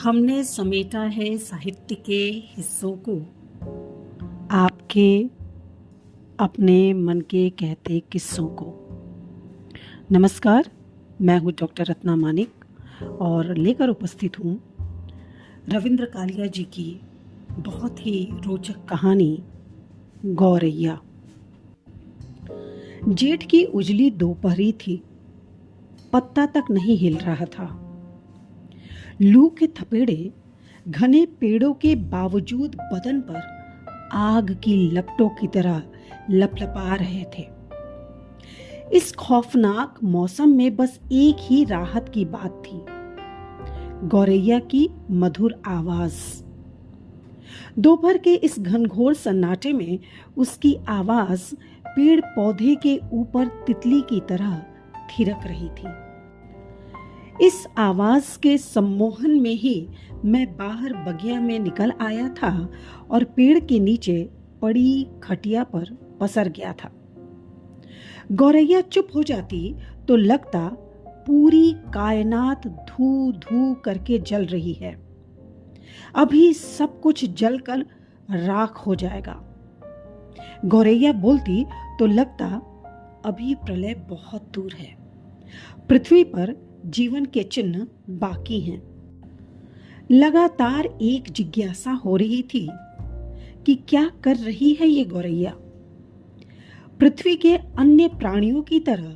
हमने समेटा है साहित्य के हिस्सों को आपके अपने मन के कहते किस्सों को। नमस्कार, मैं हूँ डॉक्टर रत्ना मानिक और लेकर उपस्थित हूँ रविंद्र कालिया जी की बहुत ही रोचक कहानी गौरैया। जेठ की उजली दोपहरी थी, पत्ता तक नहीं हिल रहा था। लू के थपेड़े घने पेड़ों के बावजूद बदन पर आग की लपटों की तरह लपलपा रहे थे। इस खौफनाक मौसम में बस एक ही राहत की बात थी, गौरैया की मधुर आवाज। दोपहर के इस घनघोर सन्नाटे में उसकी आवाज पेड़ पौधे के ऊपर तितली की तरह थिरक रही थी। इस आवाज के सम्मोहन में ही मैं बाहर बगिया में निकल आया था और पेड़ के नीचे पड़ी खटिया पर पसर गया था। गौरैया चुप हो जाती तो लगता पूरी कायनात धू धू करके जल रही है। अभी सब कुछ जलकर राख हो जाएगा। गौरैया बोलती तो लगता अभी प्रलय बहुत दूर है, पृथ्वी पर जीवन के चिन्ह बाकी हैं। लगातार एक जिज्ञासा हो रही थी कि क्या कर रही है ये गौरैया। पृथ्वी के अन्य प्राणियों की तरह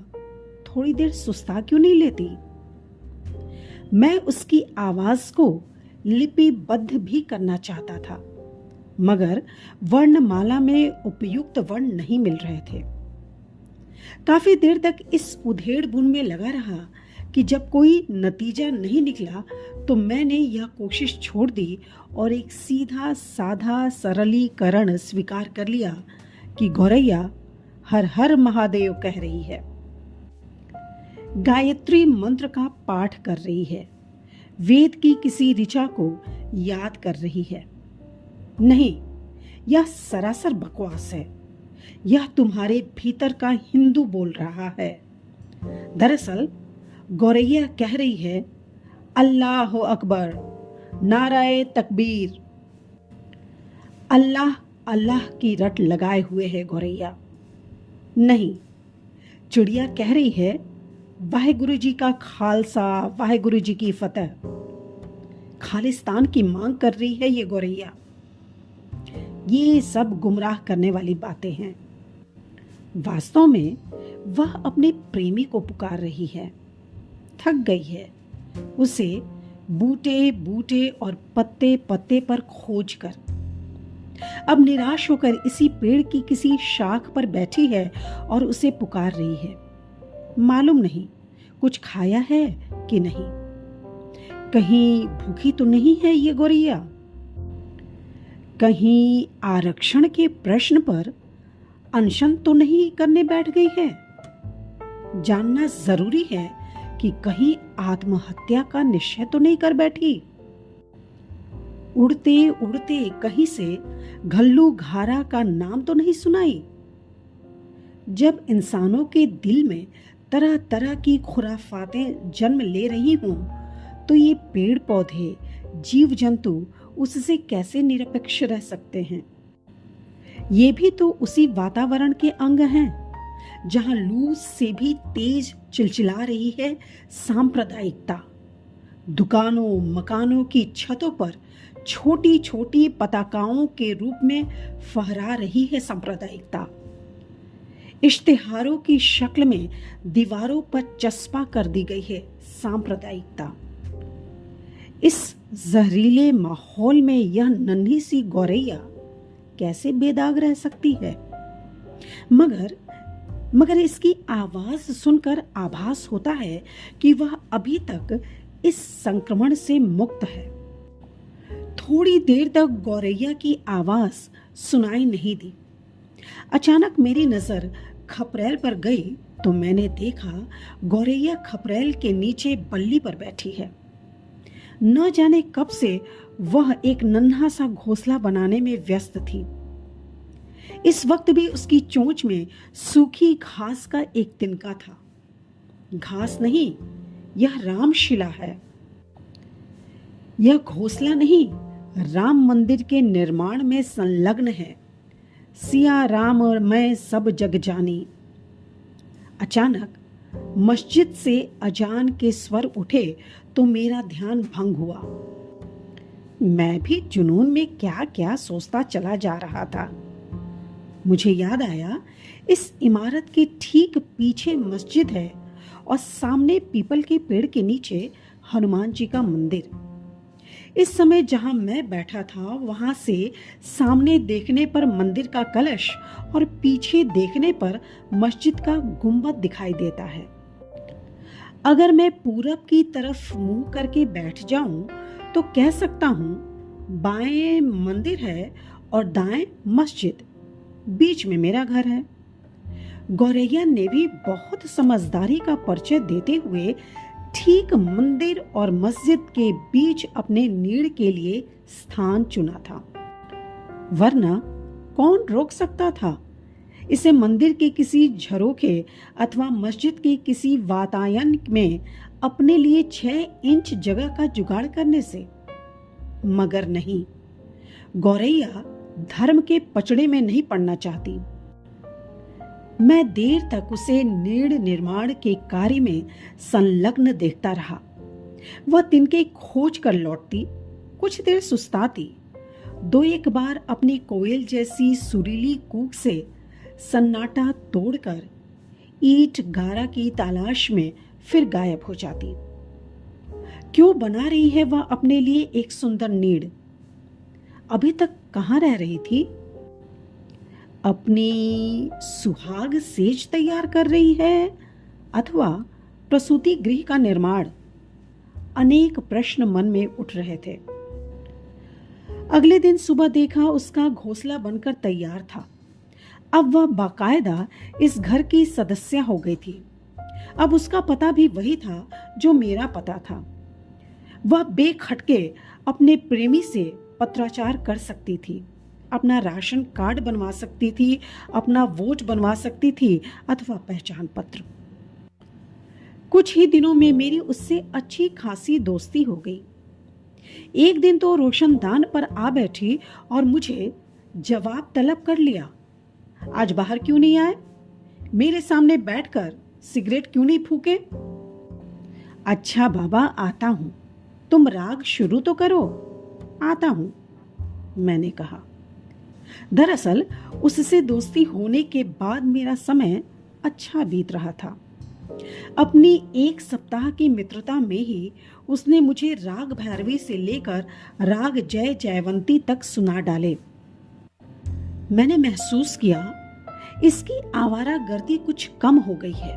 थोड़ी देर सुस्ता क्यों नहीं लेती। मैं उसकी आवाज को लिपिबद्ध भी करना चाहता था, मगर वर्णमाला में उपयुक्त वर्ण नहीं मिल रहे थे। काफी देर तक इस उधेड़ बुन में लगा रहा कि जब कोई नतीजा नहीं निकला तो मैंने यह कोशिश छोड़ दी और एक सीधा साधा सरलीकरण स्वीकार कर लिया कि गौरैया हर हर महादेव कह रही है, गायत्री मंत्र का पाठ कर रही है, वेद की किसी ऋचा को याद कर रही है। नहीं, यह सरासर बकवास है। यह तुम्हारे भीतर का हिंदू बोल रहा है। दरअसल गौरैया कह रही है, अल्लाह अकबर, नाराए तकबीर। अल्लाह अल्लाह की रट लगाए हुए है गौरैया। नहीं, चिड़िया कह रही है, वाहेगुरु जी का खालसा, वाहेगुरु जी की फतह। खालिस्तान की मांग कर रही है ये गौरैया। ये सब गुमराह करने वाली बातें हैं। वास्तव में वह अपने प्रेमी को पुकार रही है। थक गई है उसे बूटे बूटे और पत्ते पत्ते पर खोज कर। अब निराश होकर इसी पेड़ की किसी शाख पर बैठी है और उसे पुकार रही है। मालूम नहीं कुछ खाया है कि नहीं। कहीं भूखी तो नहीं है ये गौरैया। कहीं आरक्षण के प्रश्न पर अनशन तो नहीं करने बैठ गई है। जानना जरूरी है कि कहीं आत्महत्या का निश्चय तो नहीं कर बैठी। उड़ते उड़ते कहीं से घल्लू घारा का नाम तो नहीं सुनाई। जब इंसानों के दिल में तरह तरह की खुराफातें जन्म ले रही हों तो ये पेड़ पौधे जीव जंतु उससे कैसे निरपेक्ष रह सकते हैं। ये भी तो उसी वातावरण के अंग हैं जहां लू से भी तेज चिलचिला रही है सांप्रदायिकता। दुकानों मकानों की छतों पर छोटी छोटी पताकाओं के रूप में फहरा रही है सांप्रदायिकता। इश्तिहारों की शक्ल में दीवारों पर चस्पा कर दी गई है सांप्रदायिकता। इस जहरीले माहौल में यह नन्ही सी गौरैया कैसे बेदाग रह सकती है। मगर इसकी आवाज सुनकर आभास होता है कि वह अभी तक इस संक्रमण से मुक्त है। थोड़ी देर तक गौरैया की आवाज सुनाई नहीं दी। अचानक मेरी नजर खपरेल पर गई तो मैंने देखा गौरैया खपरेल के नीचे बल्ली पर बैठी है। न जाने कब से वह एक नन्हा सा घोंसला बनाने में व्यस्त थी। इस वक्त भी उसकी चोंच में सूखी घास का एक तिनका था। घास नहीं, यह रामशिला है। यह घोंसला नहीं, राम मंदिर के निर्माण में संलग्न है। सिया राम और मैं सब जग जानी। अचानक मस्जिद से अजान के स्वर उठे तो मेरा ध्यान भंग हुआ। मैं भी जुनून में क्या क्या सोचता चला जा रहा था। मुझे याद आया, इस इमारत के ठीक पीछे मस्जिद है और सामने पीपल के पेड़ के नीचे हनुमान जी का मंदिर। इस समय जहां मैं बैठा था वहां से सामने देखने पर मंदिर का कलश और पीछे देखने पर मस्जिद का गुंबद दिखाई देता है। अगर मैं पूरब की तरफ मुंह करके बैठ जाऊं तो कह सकता हूं बाएं मंदिर है और दाएं मस्जिद, बीच में मेरा घर है। गौरैया ने भी बहुत समझदारी का परिचय देते हुए ठीक मंदिर और मस्जिद के बीच अपने नीड़ के लिए स्थान चुना था, वरना कौन रोक सकता था इसे मंदिर के किसी झरोखे अथवा मस्जिद के किसी वातायन में अपने लिए 6 इंच जगह का जुगाड़ करने से। मगर नहीं, गौरैया धर्म के पचड़े में नहीं पड़ना चाहती। मैं देर तक उसे नीड़ निर्माण के कार्य में संलग्न देखता रहा। वह तिनके खोज कर लौटती, कुछ देर सुस्ताती, 2-1 बार अपनी कोयल जैसी सुरीली कूक से सन्नाटा तोड़कर ईंट गारा की तलाश में फिर गायब हो जाती। क्यों बना रही है वह अपने लिए एक सुंदर नीड़? अभी तक कहाँ रह रही थी? अपनी सुहाग सेज तैयार कर रही है अथवा प्रसूति गृह का निर्माण? अनेक प्रश्न मन में उठ रहे थे। अगले दिन सुबह देखा उसका घोंसला बनकर तैयार था। अब वह बाकायदा इस घर की सदस्य हो गई थी। अब उसका पता भी वही था जो मेरा पता था। वह बेखटके अपने प्रेमी से पत्राचार कर सकती थी, अपना राशन कार्ड बनवा सकती थी, अपना वोट बनवा सकती थी अथवा पहचान पत्र। कुछ ही दिनों में मेरी उससे अच्छी खासी दोस्ती हो गई। एक दिन तो रोशनदान पर आ बैठी और मुझे जवाब तलब कर लिया, आज बाहर क्यों नहीं आए? मेरे सामने बैठकर सिगरेट क्यों नहीं फूके? अच्छा बाबा, आता हूं, तुम राग शुरू तो करो। आता हूं, मैंने कहा। दरअसल उससे दोस्ती होने के बाद मेरा समय अच्छा बीत रहा था। अपनी 1 सप्ताह की मित्रता में ही उसने मुझे राग भैरवी से लेकर राग जय जयवंती तक सुना डाले। मैंने महसूस किया इसकी आवारागर्दी कुछ कम हो गई है।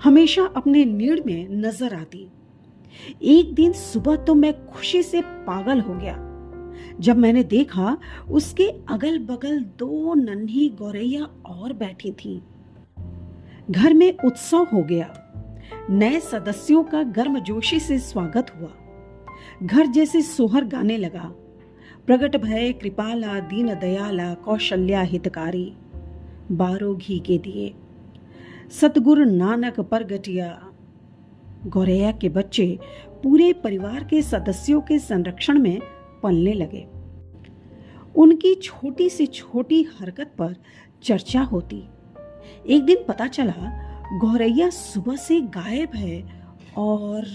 हमेशा अपने नीड़ में नजर आती। एक दिन सुबह तो मैं खुशी से पागल हो गया जब मैंने देखा उसके अगल बगल 2 नन्ही गौरैया और बैठी थी। घर में उत्सव हो गया। नए सदस्यों का गर्मजोशी से स्वागत हुआ। घर जैसे सोहर गाने लगा, प्रगट भय कृपाला दीन दयाला कौशल्या हितकारी, 12 घी के दिए, सतगुरु नानक परगटिया। गौरैया के बच्चे पूरे परिवार के सदस्यों के संरक्षण में पलने लगे। उनकी छोटी से छोटी हरकत पर चर्चा होती। एक दिन पता चला गौरैया सुबह से गायब है और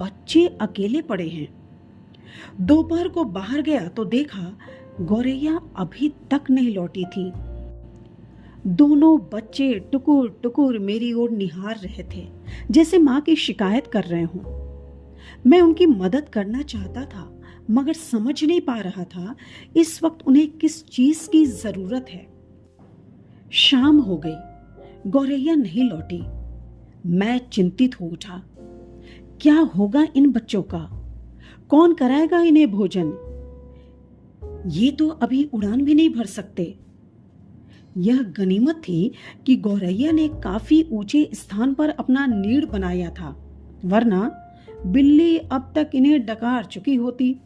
बच्चे अकेले पड़े हैं। दोपहर को बाहर गया तो देखा गौरैया अभी तक नहीं लौटी थी। दोनों बच्चे टुकुर टुकुर मेरी ओर निहार रहे थे, जैसे मां की शिकायत कर रहे हों। मैं उनकी मदद करना चाहता था, मगर समझ नहीं पा रहा था इस वक्त उन्हें किस चीज की जरूरत है। शाम हो गई, गौरैया नहीं लौटी। मैं चिंतित हो उठा। क्या होगा इन बच्चों का? कौन कराएगा इन्हें भोजन? ये तो अभी उड़ान भी नहीं भर सकते। यह गनीमत थी कि गौरैया ने काफी ऊंचे स्थान पर अपना नीड़ बनाया था, वरना बिल्ली अब तक इन्हें डकार चुकी होती।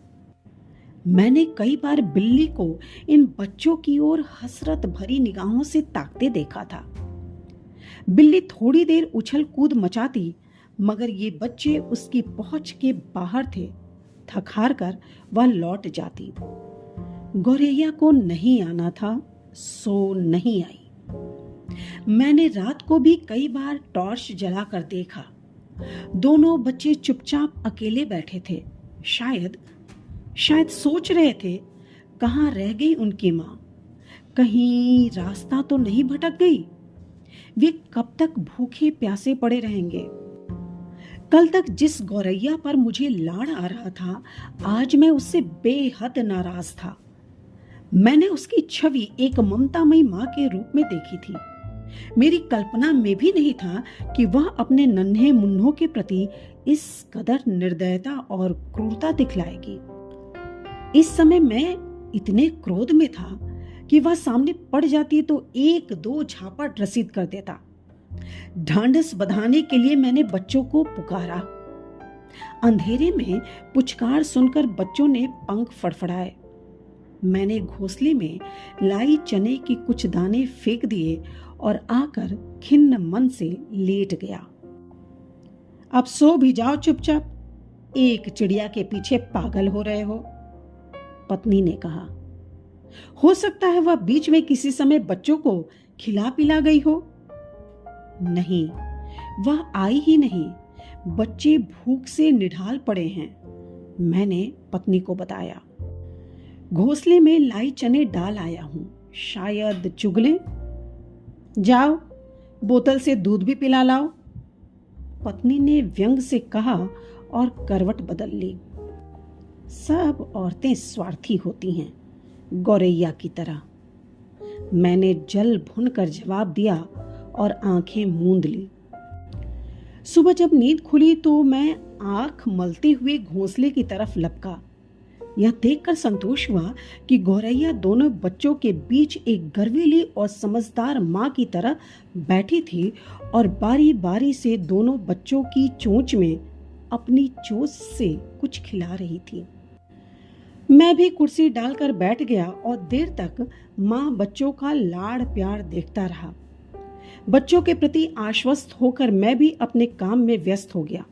मैंने कई बार बिल्ली को इन बच्चों की ओर हसरत भरी निगाहों से ताकते देखा था। बिल्ली थोड़ी देर उछल कूद मचाती, मगर ये बच्चे उसकी पहुंच के बाहर थे। थक हार कर वह लौट जाती। गौरैया को नहीं आना था, सो नहीं आई। मैंने रात को भी कई बार टॉर्च जलाकर देखा। दोनों बच्चे चुपचाप अकेले बैठे थे। शायद सोच रहे थे, कहाँ रह गई उनकी माँ? कहीं रास्ता तो नहीं भटक गई? वे कब तक भूखे प्यासे पड़े रहेंगे? कल तक जिस गौरैया पर मुझे लाड़ आ रहा था, आज मैं उससे बेहद नाराज था। मैंने उसकी छवि एक ममतामयी माँ के रूप में देखी थी। मेरी कल्पना में भी नहीं था कि वह अपने नन्हे मुन्नों के प्रति इस कदर निर्दयता और क्रूरता दिखलाएगी। इस समय मैं इतने क्रोध में था कि वह सामने पड़ जाती तो एक दो झापट रसीद कर देता। ढांढस बंधाने के लिए मैंने बच्चों को पुकारा। अंधेरे में पुचकार सुनकर बच्चों ने पंख फड़फड़ाए। मैंने घोंसले में लाई चने की कुछ दाने फेंक दिए और आकर खिन्न मन से लेट गया। अब सो भी जाओ चुपचाप, एक चिड़िया के पीछे पागल हो रहे हो, पत्नी ने कहा। हो सकता है वह बीच में किसी समय बच्चों को खिला पिला गई हो। नहीं, वह आई ही नहीं। बच्चे भूख से निढाल पड़े हैं, मैंने पत्नी को बताया। घोंसले में लाई चने डाल आया हूं, शायद चुग लें। जाओ, बोतल से दूध भी पिला लाओ, पत्नी ने व्यंग से कहा और करवट बदल ली। सब औरतें स्वार्थी होती हैं, गौरैया की तरह, मैंने जल भुनकर जवाब दिया और आंखें मूंद ली। सुबह जब नींद खुली तो मैं आंख मलते हुए घोंसले की तरफ लपका। यह देखकर संतोष हुआ कि गौरैया दोनों बच्चों के बीच एक गर्वीली और समझदार माँ की तरह बैठी थी और बारी बारी से दोनों बच्चों की चोंच में अपनी चोंच से कुछ खिला रही थी। मैं भी कुर्सी डालकर बैठ गया और देर तक माँ बच्चों का लाड़ प्यार देखता रहा। बच्चों के प्रति आश्वस्त होकर मैं भी अपने काम में व्यस्त हो गया।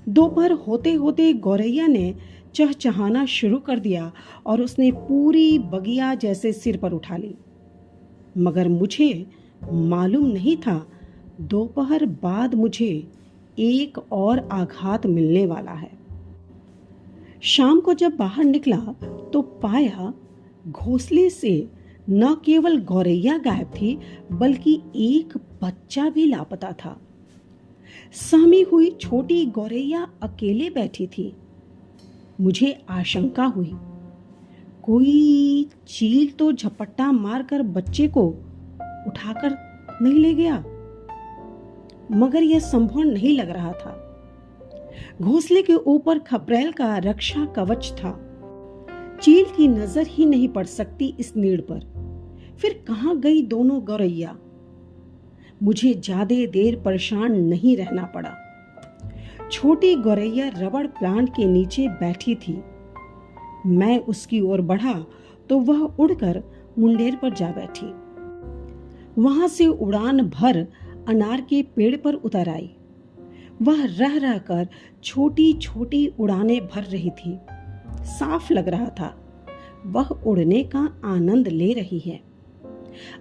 दोपहर होते होते गौरैया ने चहचहाना शुरू कर दिया और उसने पूरी बगिया जैसे सिर पर उठा ली। मगर मुझे मालूम नहीं था, दोपहर बाद मुझे एक और आघात मिलने वाला है। शाम को जब बाहर निकला तो पाया घोंसले से न केवल गौरैया गायब थी, बल्कि एक बच्चा भी लापता था। सहमी हुई छोटी गौरैया अकेले बैठी थी। मुझे आशंका हुई, कोई चील तो झपट्टा मारकर बच्चे को उठाकर नहीं ले गया, मगर यह संभव नहीं लग रहा था। घोंसले के ऊपर खपरेल का रक्षा कवच था। चील की नजर ही नहीं पड़ सकती इस नीड़ पर। फिर कहां गई दोनों गौरैया? मुझे ज्यादा देर परेशान नहीं रहना पड़ा। छोटी गौरैया रबड़ प्लांट के नीचे बैठी थी। मैं उसकी ओर बढ़ा तो वह उड़कर मुंडेर पर जा बैठी। वहां से उड़ान भर अनार के पेड़ पर उतर आई। वह रह रहकर छोटी छोटी उड़ानें भर रही थी। साफ लग रहा था वह उड़ने का आनंद ले रही है,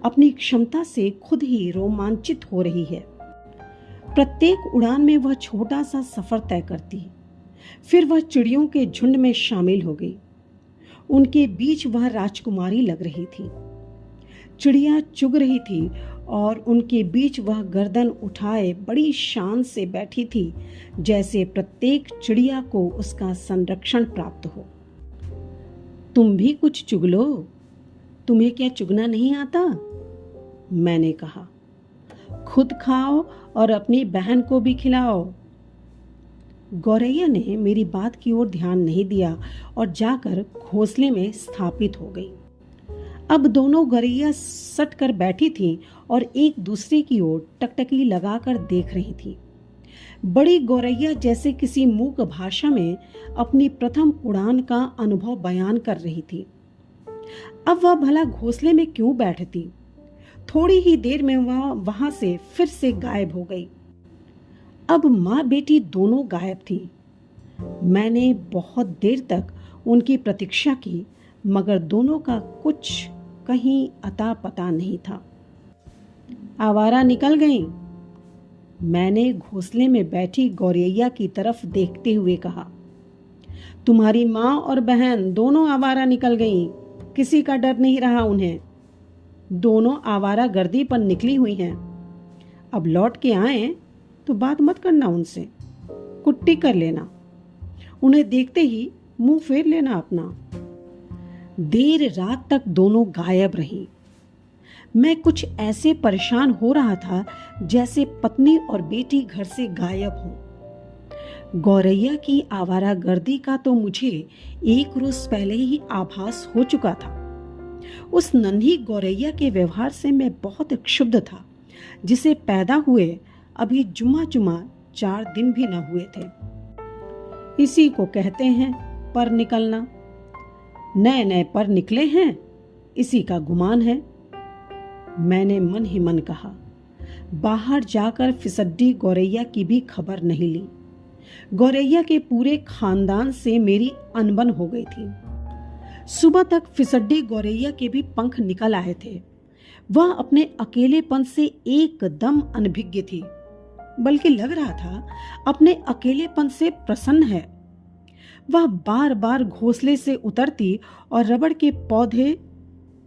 अपनी क्षमता से खुद ही रोमांचित हो रही है। प्रत्येक उड़ान में वह छोटा सा सफर तय करती, फिर वह चिड़ियों के झुंड में शामिल हो गई। उनके बीच वह राजकुमारी लग रही थी। चिड़िया चुग रही थी और उनके बीच वह गर्दन उठाए बड़ी शान से बैठी थी, जैसे प्रत्येक चिड़िया को उसका संरक्षण प्राप्त हो। तुम भी कुछ चुग लो, तुम्हें क्या चुगना नहीं आता? मैंने कहा। खुद खाओ और अपनी बहन को भी खिलाओ। गौरैया ने मेरी बात की ओर ध्यान नहीं दिया और जाकर घोंसले में स्थापित हो गई। अब दोनों गौरैया सट कर बैठी थीं और एक दूसरे की ओर टकटकी लगाकर देख रही थीं। बड़ी गौरैया जैसे किसी मूक भाषा में अपनी प्रथम उड़ान का अनुभव बयान कर रही थी। अब वह भला घोंसले में क्यों बैठती? थोड़ी ही देर में वह वहां से फिर से गायब हो गई। अब माँ बेटी दोनों गायब थी। मैंने बहुत देर तक उनकी प्रतीक्षा की, मगर दोनों का कुछ कहीं अता पता नहीं था। आवारा निकल गईं? मैंने घोंसले में बैठी गौरैया की तरफ देखते हुए कहा। तुम्हारी माँ और बहन दोनों आवारा निकल गईं, किसी का डर नहीं रहा उन्हें। दोनों आवारा गर्दी पर निकली हुई हैं। अब लौट के आए तो बात मत करना उनसे, कुट्टी कर लेना, उन्हें देखते ही मुंह फेर लेना अपना। देर रात तक दोनों गायब रहीं। मैं कुछ ऐसे परेशान हो रहा था जैसे पत्नी और बेटी घर से गायब हों। गौरैया की आवारागर्दी का तो मुझे एक रोज पहले ही आभास हो चुका था। उस नन्ही गौरैया के व्यवहार से मैं बहुत क्षुब्ध था, जिसे पैदा हुए अभी जुम्मा 4 दिन भी न हुए थे। इसी को कहते हैं पर निकलना। नए नए पर निकले हैं, इसी का गुमान है। मैंने मन ही मन कहा। बाहर जाकर फिसड्डी गौरैया की भी खबर नहीं ली। गौरैया के पूरे खानदान से मेरी अनबन हो गई थी। सुबह तक फिसड्डी गौरैया के भी पंख निकल आए थे। वह अपने अकेलेपन से एकदम अनभिज्ञ थी, बल्कि लग रहा था अपने अकेलेपन से प्रसन्न है। वह बार बार घोंसले से उतरती और रबड़ के पौधे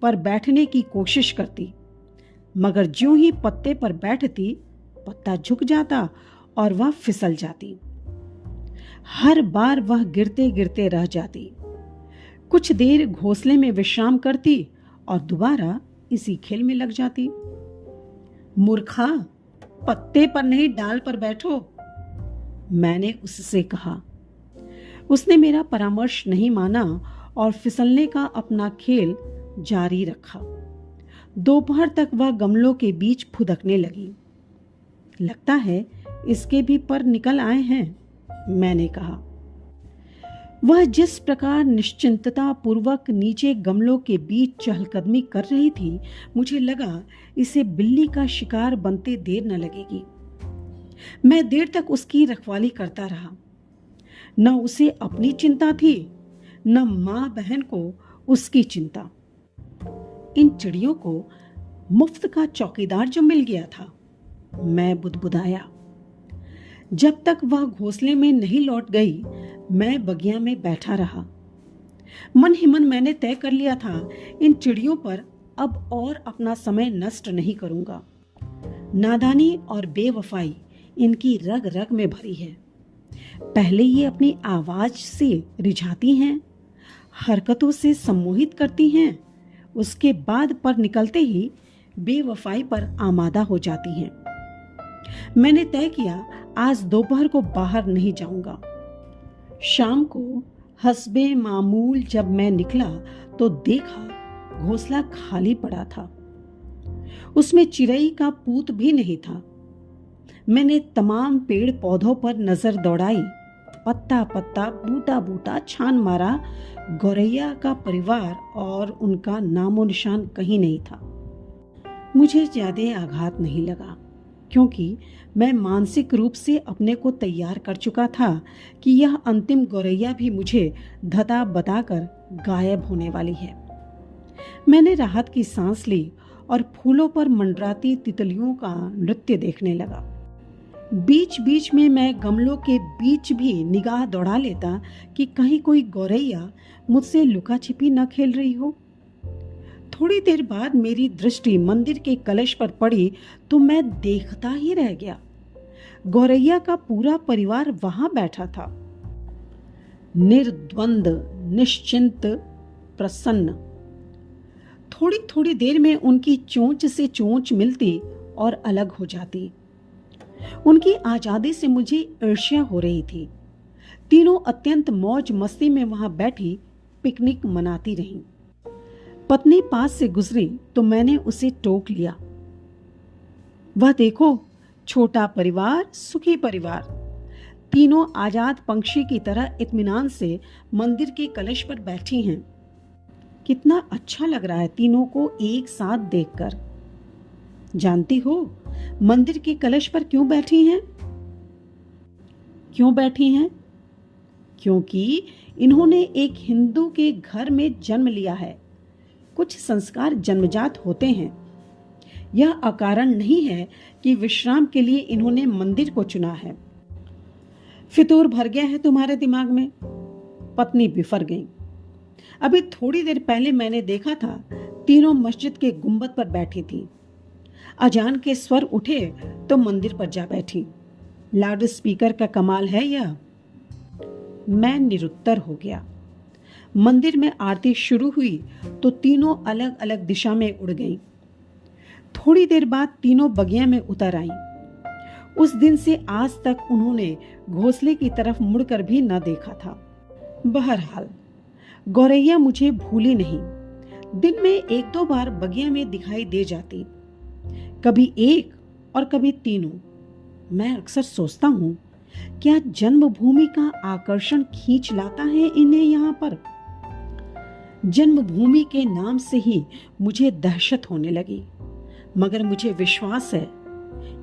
पर बैठने की कोशिश करती, मगर ज्यों ही पत्ते पर बैठती, पत्ता झुक जाता और वह फिसल जाती। हर बार वह गिरते गिरते रह जाती। कुछ देर घोंसले में विश्राम करती और दोबारा इसी खेल में लग जाती। मूर्खा, पत्ते पर नहीं डाल पर बैठो, मैंने उससे कहा। उसने मेरा परामर्श नहीं माना और फिसलने का अपना खेल जारी रखा। दोपहर तक वह गमलों के बीच फुदकने लगी। लगता है इसके भी पर निकल आए हैं, मैंने कहा। वह जिस प्रकार निश्चिंतता पूर्वक नीचे गमलों के बीच चहलकदमी कर रही थी, मुझे लगा इसे बिल्ली का शिकार बनते देर न लगेगी। मैं देर तक उसकी रखवाली करता रहा। न उसे अपनी चिंता थी, न माँ बहन को उसकी चिंता। इन चिड़ियों को मुफ्त का चौकीदार जो मिल गया था, मैं बुदबुदाया। जब तक वह घोंसले में नहीं लौट गई, मैं बगिया में बैठा रहा। मन ही मन मैंने तय कर लिया था, इन चिड़ियों पर अब और अपना समय नष्ट नहीं करूंगा। नादानी और बेवफाई इनकी रग रग में भरी है। पहले ये अपनी आवाज से रिझाती हैं, हरकतों से सम्मोहित करती हैं, उसके बाद पर निकलते ही बेवफाई पर आमादा हो जाती हैं। मैंने तय किया आज दोपहर को बाहर नहीं जाऊंगा। शाम को हस्बे मामूल जब मैं निकला तो देखा घोंसला खाली पड़ा था। उसमें चिड़ै का पूत भी नहीं था। मैंने तमाम पेड़ पौधों पर नजर दौड़ाई, पत्ता पत्ता बूटा बूटा छान मारा। गौरैया का परिवार और उनका नामो निशान कहीं नहीं था। मुझे ज्यादा आघात नहीं लगा, क्योंकि मैं मानसिक रूप से अपने को तैयार कर चुका था कि यह अंतिम गौरैया भी मुझे धता बताकर गायब होने वाली है। मैंने राहत की सांस ली और फूलों पर मंडराती तितलियों का नृत्य देखने लगा। बीच बीच में मैं गमलों के बीच भी निगाह दौड़ा लेता कि कहीं कोई गौरैया मुझसे लुका छिपी न खेल रही हो। थोड़ी देर बाद मेरी दृष्टि मंदिर के कलश पर पड़ी तो मैं देखता ही रह गया। गौरैया का पूरा परिवार वहां बैठा था, निर्द्वंद, निश्चिंत, प्रसन्न। थोड़ी थोड़ी देर में उनकी चोंच से चोंच मिलती और अलग हो जाती। उनकी आजादी से मुझे ईर्ष्या हो रही थी। तीनों अत्यंत मौज मस्ती में वहां बैठी पिकनिक मनाती रहीं। पत्नी पास से गुजरी तो मैंने उसे टोक लिया। वह देखो, छोटा परिवार, सुखी परिवार। तीनों आजाद पंछी की तरह इत्मीनान से मंदिर के कलश पर बैठी हैं। कितना अच्छा लग रहा है तीनों को एक साथ देखकर। जानती हो मंदिर के कलश पर क्यों बैठी हैं? क्यों बैठी हैं? क्योंकि इन्होंने एक हिंदू के घर में जन्म लिया है। कुछ संस्कार जन्मजात होते हैं। यह अकारण नहीं है कि विश्राम के लिए इन्होंने मंदिर को चुना है। फितूर भर गया है तुम्हारे दिमाग में। पत्नी बिफर गई। अभी थोड़ी देर पहले मैंने देखा था, तीनों मस्जिद के गुंबद पर बैठी थी। अजान के स्वर उठे तो मंदिर पर जा बैठी। लाउड स्पीकर का कमाल है यह। मैं निरुत्तर हो गया। मंदिर में आरती शुरू हुई तो तीनों अलग अलग दिशा में उड़ गईं। थोड़ी देर बाद तीनों बगिया में उतर आईं। उस दिन से आज तक उन्होंने घोंसले की तरफ मुड़कर भी न देखा था। बहरहाल गौरैया मुझे भूली नहीं। दिन में एक दो बार बगिया में दिखाई दे जाती, कभी एक और कभी तीनों। मैं अक्सर सोचता हूँ, क्या जन्मभूमि का आकर्षण खींच लाता है इन्हें यहाँ पर। जन्मभूमि के नाम से ही मुझे दहशत होने लगी, मगर मुझे विश्वास है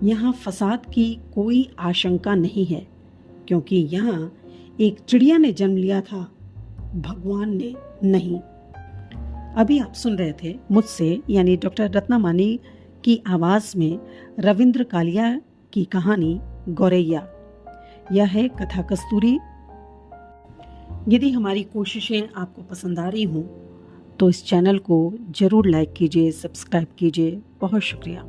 यहाँ फसाद की कोई आशंका नहीं है, क्योंकि यहाँ एक चिड़िया ने जन्म लिया था, भगवान ने नहीं। अभी आप सुन रहे थे मुझसे यानी डॉक्टर रत्ना मानी की आवाज में रविंद्र कालिया की कहानी गौरैया। यह है कथा कस्तूरी। यदि हमारी कोशिशें आपको पसंद आ रही हों तो इस चैनल को जरूर लाइक कीजिए, सब्सक्राइब कीजिए। बहुत शुक्रिया।